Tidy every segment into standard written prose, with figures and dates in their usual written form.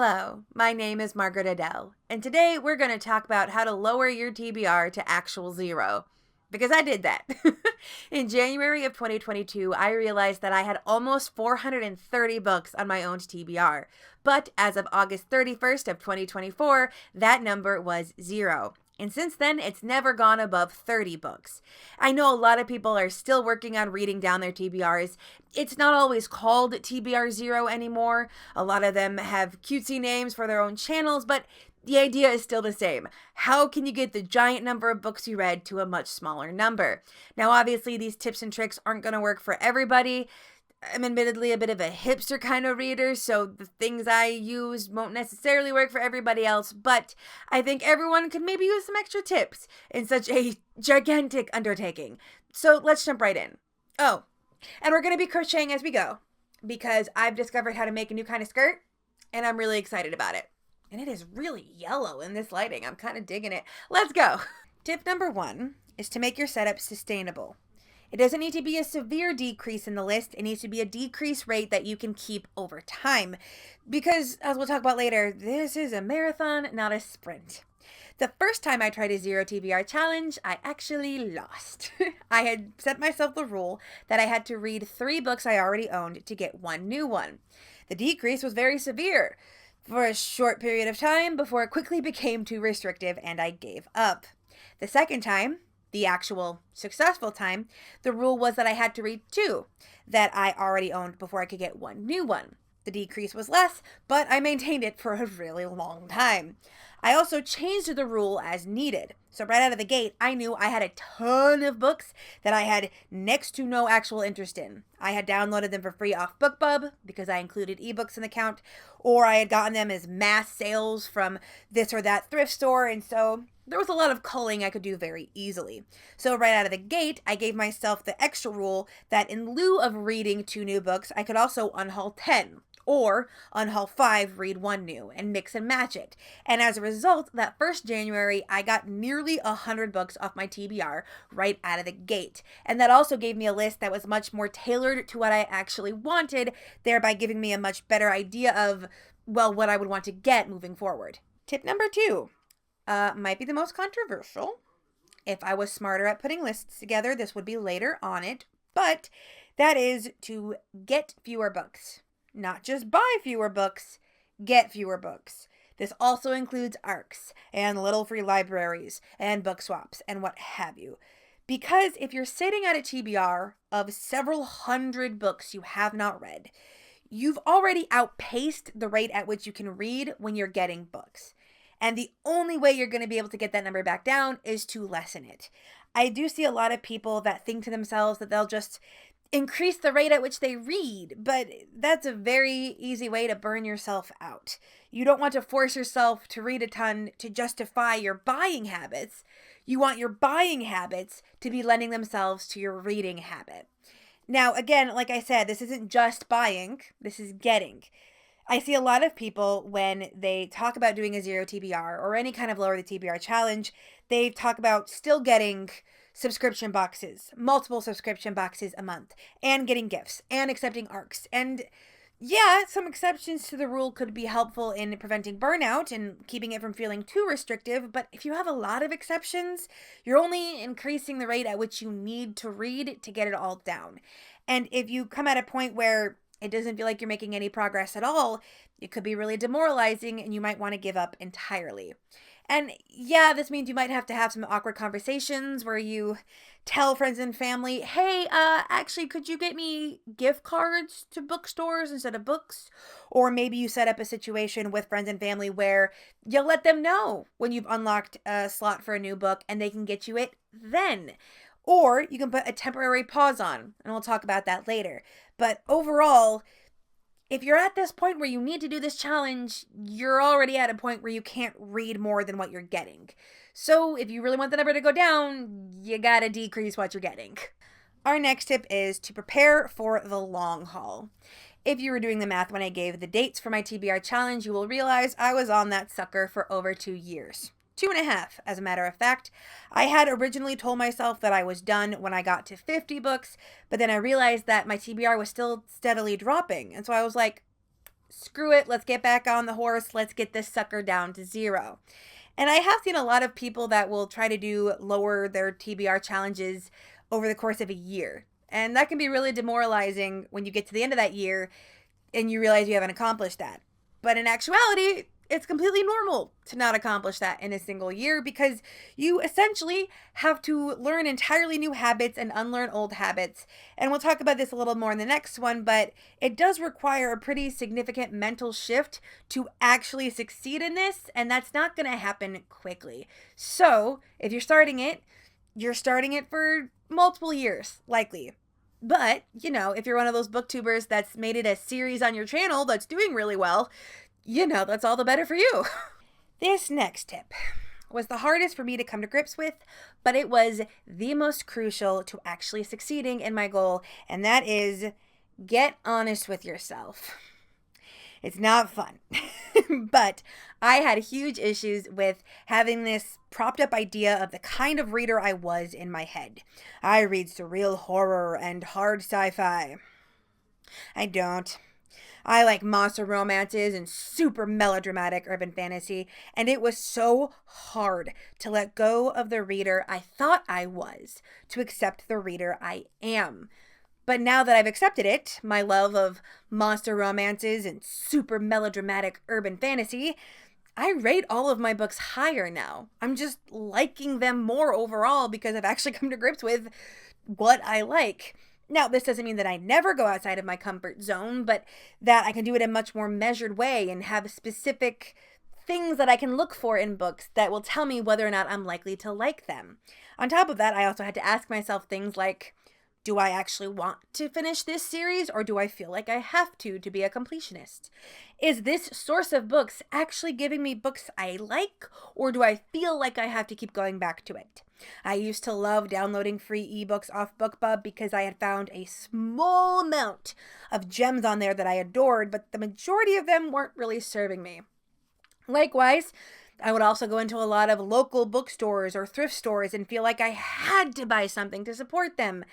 Hello, my name is Margaret Adele, and today we're going to talk about how to lower your TBR to actual zero. Because I did that. In January of 2022, I realized that I had almost 430 books on my own TBR. But as of August 31st of 2024, that number was zero. And since then, it's never gone above 30 books. I know a lot of people are still working on reading down their TBRs. It's not always called TBR Zero anymore. A lot of them have cutesy names for their own channels, but the idea is still the same. How can you get the giant number of books you read to a much smaller number? Now, obviously, these tips and tricks aren't going to work for everybody. I'm admittedly a bit of a hipster kind of reader, so the things I use won't necessarily work for everybody else, but I think everyone could maybe use some extra tips in such a gigantic undertaking. So let's jump right in. Oh, and we're going to be crocheting as we go, because I've discovered how to make a new kind of skirt, and I'm really excited about it. And it is really yellow in this lighting. I'm kind of digging it. Let's go. Tip number 1 is to make your setup sustainable. It doesn't need to be a severe decrease in the list. It needs to be a decrease rate that you can keep over time. Because, as we'll talk about later, this is a marathon, not a sprint. The first time I tried a zero TBR challenge, I actually lost. I had set myself the rule that I had to read 3 books I already owned to get 1 new one. The decrease was very severe for a short period of time before it quickly became too restrictive and I gave up. The second time, the actual successful time, the rule was that I had to read 2 that I already owned before I could get 1 new one. The decrease was less, but I maintained it for a really long time. I also changed the rule as needed. So right out of the gate, I knew I had a ton of books that I had next to no actual interest in. I had downloaded them for free off BookBub because I included ebooks in the count, or I had gotten them as mass sales from this or that thrift store, and so there was a lot of culling I could do very easily. So right out of the gate, I gave myself the extra rule that in lieu of reading 2 new books, I could also unhaul 10. Or unhaul 5, read 1 new, and mix and match it. And as a result, that first January, I got nearly 100 books off my TBR right out of the gate. And that also gave me a list that was much more tailored to what I actually wanted, thereby giving me a much better idea of, well, what I would want to get moving forward. Tip number 2 might be the most controversial. If I was smarter at putting lists together, this would be later on it, but that is to get fewer books. Not just buy fewer books, get fewer books. This also includes ARCs and little free libraries and book swaps and what have you. Because if you're sitting at a TBR of several hundred books you have not read, you've already outpaced the rate at which you can read when you're getting books. And the only way you're going to be able to get that number back down is to lessen it. I do see a lot of people that think to themselves that they'll just increase the rate at which they read, but that's a very easy way to burn yourself out. You don't want to force yourself to read a ton to justify your buying habits. You want your buying habits to be lending themselves to your reading habit. Now, again, like I said, this isn't just buying, this is getting. I see a lot of people when they talk about doing a zero TBR or any kind of lower the TBR challenge, they talk about still getting subscription boxes, multiple subscription boxes a month, and getting gifts, and accepting ARCs. And yeah, some exceptions to the rule could be helpful in preventing burnout and keeping it from feeling too restrictive, but if you have a lot of exceptions, you're only increasing the rate at which you need to read to get it all down. And if you come at a point where it doesn't feel like you're making any progress at all, it could be really demoralizing and you might want to give up entirely. And yeah, this means you might have to have some awkward conversations where you tell friends and family, hey, actually, could you get me gift cards to bookstores instead of books? Or maybe you set up a situation with friends and family where you'll let them know when you've unlocked a slot for a new book and they can get you it then. Or you can put a temporary pause on, and we'll talk about that later. But overall, if you're at this point where you need to do this challenge, you're already at a point where you can't read more than what you're getting. So if you really want the number to go down, you gotta decrease what you're getting. Our next tip is to prepare for the long haul. If you were doing the math when I gave the dates for my TBR challenge, you will realize I was on that sucker for over 2 years. 2.5, as a matter of fact. I had originally told myself that I was done when I got to 50 books, but then I realized that my TBR was still steadily dropping. And so I was like, screw it, let's get back on the horse, let's get this sucker down to 0. And I have seen a lot of people that will try to do lower their TBR challenges over the course of a year. And that can be really demoralizing when you get to the end of that year and you realize you haven't accomplished that. But in actuality, it's completely normal to not accomplish that in a single year because you essentially have to learn entirely new habits and unlearn old habits. And we'll talk about this a little more in the next one, but it does require a pretty significant mental shift to actually succeed in this, and that's not going to happen quickly. So if you're starting it for multiple years, likely. But, if you're one of those booktubers that's made it a series on your channel that's doing really well, that's all the better for you. This next tip was the hardest for me to come to grips with, but it was the most crucial to actually succeeding in my goal, and that is get honest with yourself. It's not fun, but I had huge issues with having this propped up idea of the kind of reader I was in my head. I read surreal horror and hard sci-fi. I don't. I like monster romances and super melodramatic urban fantasy, and it was so hard to let go of the reader I thought I was to accept the reader I am. But now that I've accepted it, my love of monster romances and super melodramatic urban fantasy, I rate all of my books higher now. I'm just liking them more overall because I've actually come to grips with what I like. Now, this doesn't mean that I never go outside of my comfort zone, but that I can do it in a much more measured way and have specific things that I can look for in books that will tell me whether or not I'm likely to like them. On top of that, I also had to ask myself things like, do I actually want to finish this series, or do I feel like I have to be a completionist? Is this source of books actually giving me books I like, or do I feel like I have to keep going back to it? I used to love downloading free ebooks off BookBub because I had found a small amount of gems on there that I adored, but the majority of them weren't really serving me. Likewise, I would also go into a lot of local bookstores or thrift stores and feel like I had to buy something to support them.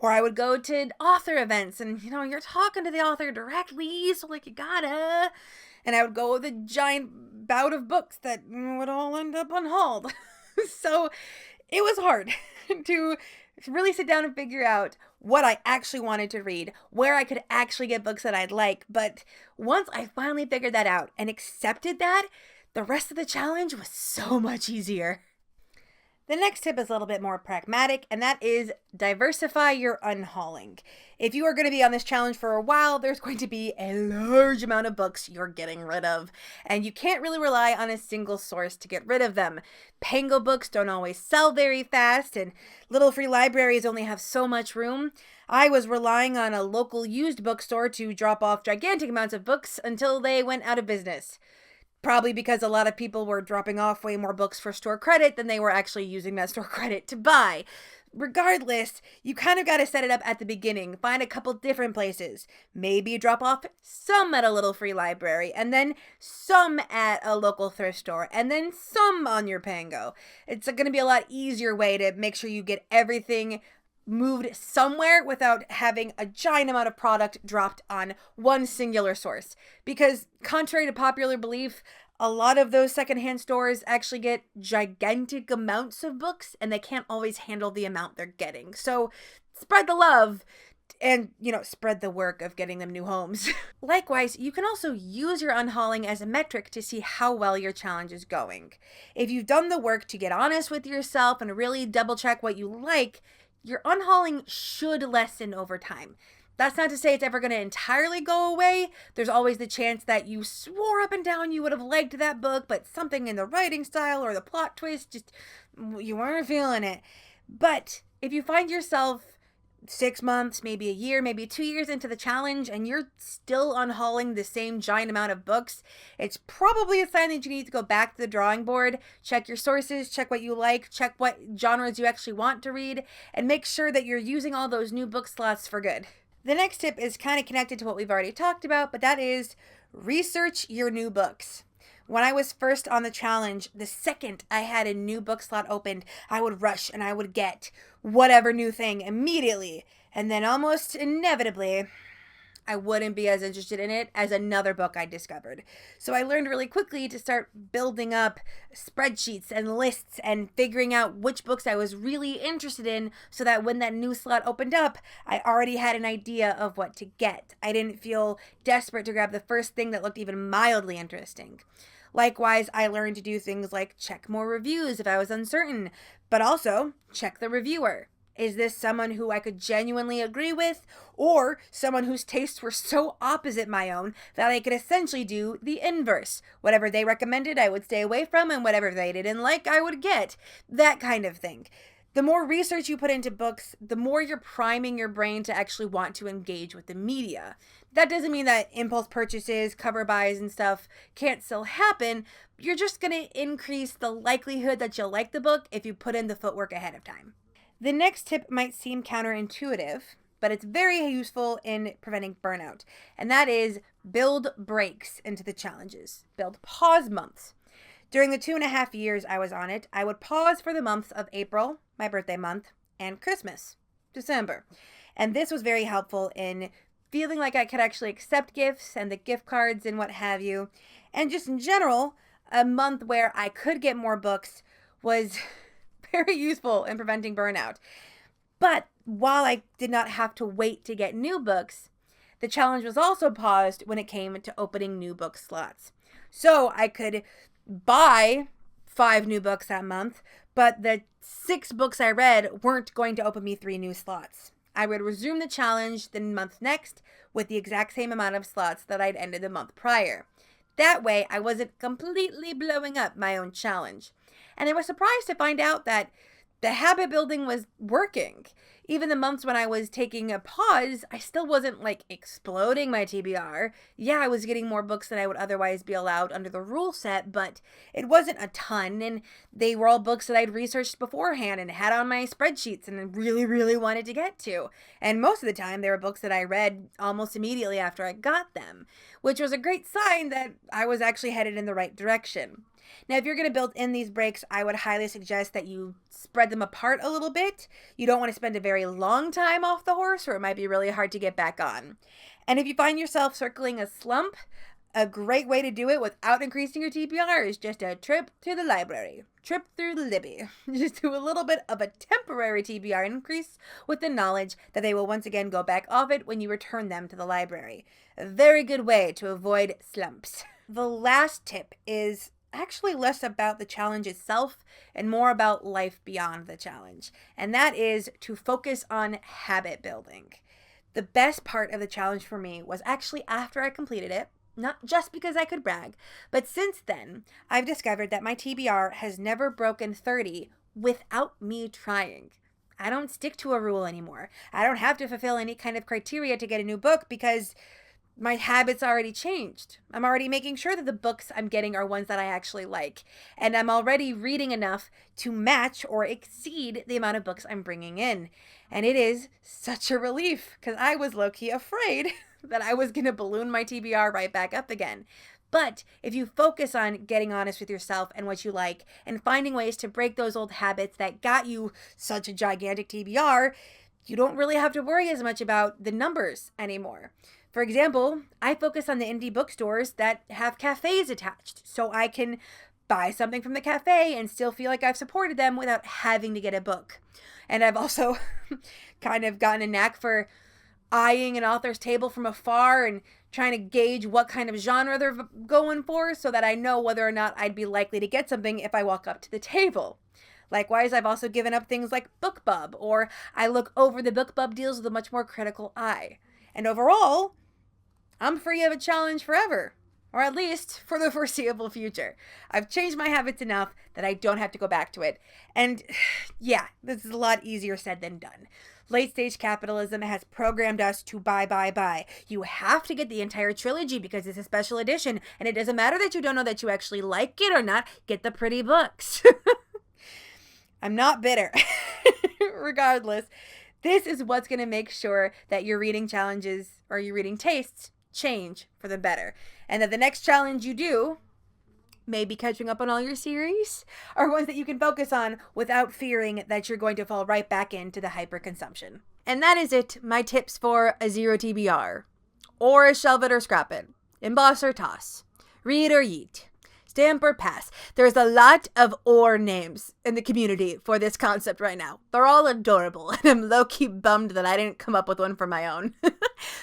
Or I would go to author events and, you're talking to the author directly, so you gotta. And I would go with a giant bout of books that would all end up unhauled. So it was hard to really sit down and figure out what I actually wanted to read, where I could actually get books that I'd like. But once I finally figured that out and accepted that, the rest of the challenge was so much easier. The next tip is a little bit more pragmatic, and that is diversify your unhauling. If you are going to be on this challenge for a while, there's going to be a large amount of books you're getting rid of, and you can't really rely on a single source to get rid of them. Pango books don't always sell very fast, and little free libraries only have so much room. I was relying on a local used bookstore to drop off gigantic amounts of books until they went out of business. Probably because a lot of people were dropping off way more books for store credit than they were actually using that store credit to buy. Regardless, you kind of got to set it up at the beginning. Find a couple different places. Maybe drop off some at a little free library, and then some at a local thrift store, and then some on your Pango. It's going to be a lot easier way to make sure you get everything moved somewhere without having a giant amount of product dropped on one singular source. Because contrary to popular belief, a lot of those secondhand stores actually get gigantic amounts of books and they can't always handle the amount they're getting. So spread the love and, spread the work of getting them new homes. Likewise, you can also use your unhauling as a metric to see how well your challenge is going. If you've done the work to get honest with yourself and really double check what you like, your unhauling should lessen over time. That's not to say it's ever going to entirely go away. There's always the chance that you swore up and down you would have liked that book, but something in the writing style or the plot twist, you weren't feeling it. But if you find yourself 6 months, maybe a year, maybe 2 years into the challenge and you're still unhauling the same giant amount of books, it's probably a sign that you need to go back to the drawing board, check your sources, check what you like, check what genres you actually want to read, and make sure that you're using all those new book slots for good. The next tip is kind of connected to what we've already talked about, but that is research your new books. When I was first on the challenge, the second I had a new book slot opened, I would rush and I would get whatever new thing immediately. And then almost inevitably, I wouldn't be as interested in it as another book I discovered. So I learned really quickly to start building up spreadsheets and lists and figuring out which books I was really interested in so that when that new slot opened up, I already had an idea of what to get. I didn't feel desperate to grab the first thing that looked even mildly interesting. Likewise, I learned to do things like check more reviews if I was uncertain, but also check the reviewer. Is this someone who I could genuinely agree with, or someone whose tastes were so opposite my own that I could essentially do the inverse? Whatever they recommended, I would stay away from, and whatever they didn't like, I would get. That kind of thing. The more research you put into books, the more you're priming your brain to actually want to engage with the media. That doesn't mean that impulse purchases, cover buys, and stuff can't still happen. You're just going to increase the likelihood that you'll like the book if you put in the footwork ahead of time. The next tip might seem counterintuitive, but it's very useful in preventing burnout, and that is build breaks into the challenges. Build pause months. During the 2.5 years I was on it, I would pause for the months of April, my birthday month, and Christmas, December. And this was very helpful in feeling like I could actually accept gifts and the gift cards and what have you. And just in general, a month where I could get more books was very useful in preventing burnout. But while I did not have to wait to get new books, the challenge was also paused when it came to opening new book slots. So I could buy 5 new books that month, but the 6 books I read weren't going to open me 3 new slots. I would resume the challenge the month next with the exact same amount of slots that I'd ended the month prior. That way, I wasn't completely blowing up my own challenge. And I was surprised to find out that the habit building was working. Even the months when I was taking a pause, I still wasn't like exploding my TBR. Yeah, I was getting more books than I would otherwise be allowed under the rule set, but it wasn't a ton. And they were all books that I'd researched beforehand and had on my spreadsheets and really, really wanted to get to. And most of the time, they were books that I read almost immediately after I got them, which was a great sign that I was actually headed in the right direction. Now, if you're going to build in these breaks, I would highly suggest that you spread them apart a little bit. You don't want to spend a very long time off the horse, or it might be really hard to get back on. And if you find yourself circling a slump, a great way to do it without increasing your TBR is just a trip to the library. Trip through the Libby. Just do a little bit of a temporary TBR increase with the knowledge that they will once again go back off it when you return them to the library. A very good way to avoid slumps. The last tip is actually less about the challenge itself and more about life beyond the challenge. And that is to focus on habit building. The best part of the challenge for me was actually after I completed it, not just because I could brag, but since then, I've discovered that my TBR has never broken 30 without me trying. I don't stick to a rule anymore. I don't have to fulfill any kind of criteria to get a new book because my habits already changed. I'm already making sure that the books I'm getting are ones that I actually like. And I'm already reading enough to match or exceed the amount of books I'm bringing in. And it is such a relief because I was low-key afraid that I was going to balloon my TBR right back up again. But if you focus on getting honest with yourself and what you like and finding ways to break those old habits that got you such a gigantic TBR, you don't really have to worry as much about the numbers anymore. For example, I focus on the indie bookstores that have cafes attached, so I can buy something from the cafe and still feel like I've supported them without having to get a book. And I've also kind of gotten a knack for eyeing an author's table from afar and trying to gauge what kind of genre they're going for so that I know whether or not I'd be likely to get something if I walk up to the table. Likewise, I've also given up things like BookBub, or I look over the BookBub deals with a much more critical eye. And overall, I'm free of a challenge forever, or at least for the foreseeable future. I've changed my habits enough that I don't have to go back to it. And yeah, this is a lot easier said than done. Late stage capitalism has programmed us to buy. You have to get the entire trilogy because it's a special edition, and it doesn't matter that you don't know that you actually like it or not. Get the pretty books. I'm not bitter. Regardless, this is what's going to make sure that your reading challenges or your reading tastes change for the better. And that the next challenge you do, maybe catching up on all your series, are ones that you can focus on without fearing that you're going to fall right back into the hyperconsumption. And that is it, my tips for a zero TBR. or shelve it or scrap it, emboss or toss, read or yeet, stamp or pass. There's a lot of or names in the community for this concept right now. They're all adorable, and I'm low-key bummed that I didn't come up with one for my own.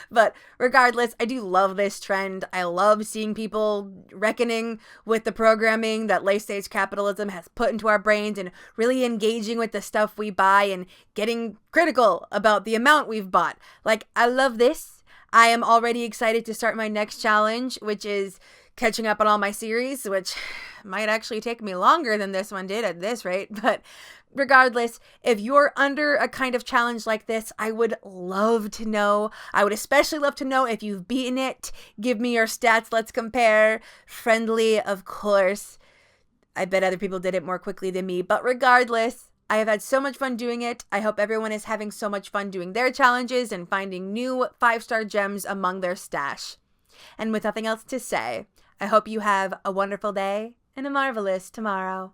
But regardless, I do love this trend. I love seeing people reckoning with the programming that late-stage capitalism has put into our brains and really engaging with the stuff we buy and getting critical about the amount we've bought. Like, I love this. I am already excited to start my next challenge, which is catching up on all my series, which might actually take me longer than this one did at this rate. But regardless, if you're under a kind of challenge like this, I would love to know. I would especially love to know if you've beaten it. Give me your stats. Let's compare. Friendly, of course. I bet other people did it more quickly than me. But regardless, I have had so much fun doing it. I hope everyone is having so much fun doing their challenges and finding new 5-star gems among their stash. And with nothing else to say, I hope you have a wonderful day and a marvelous tomorrow.